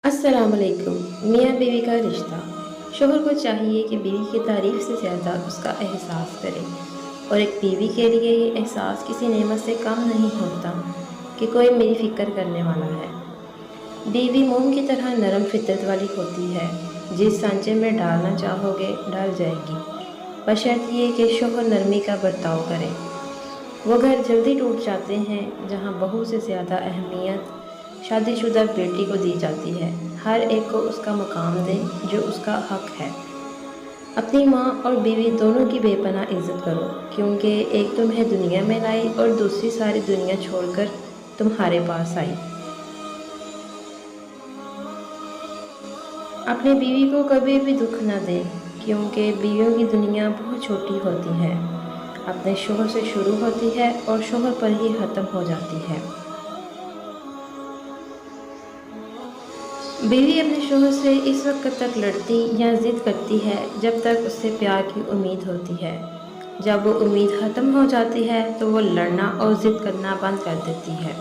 अस्सलाम वालेकुम। मियाँ बीवी का रिश्ता। शोहर को चाहिए कि बीवी की तारीफ से ज़्यादा उसका एहसास करे, और एक बीवी के लिए ये एहसास किसी नेमत से कम नहीं होता कि कोई मेरी फ़िक्र करने वाला है। बीवी मोम की तरह नरम फितरत वाली होती है, जिस सांचे में डालना चाहोगे डाल जाएगी, बशर्त ये कि शोहर नरमी का बर्ताव करे। वो घर जल्दी टूट जाते हैं जहाँ बहू से ज़्यादा अहमियत शादीशुदा बेटी को दी जाती है। हर एक को उसका मुकाम दें जो उसका हक है। अपनी माँ और बीवी दोनों की बेपनाह इज्जत करो, क्योंकि एक तुम्हें दुनिया में लाई और दूसरी सारी दुनिया छोड़कर तुम्हारे पास आई। अपनी बीवी को कभी भी दुख न दें, क्योंकि बीवियों की दुनिया बहुत छोटी होती है। अपने शोहर से शुरू होती है और शोहर पर ही ख़त्म हो जाती है। बीवी अपने शोहर से इस वक्त तक लड़ती या ज़िद करती है जब तक उससे प्यार की उम्मीद होती है। जब वो उम्मीद ख़त्म हो जाती है तो वो लड़ना और ज़िद करना बंद कर देती है।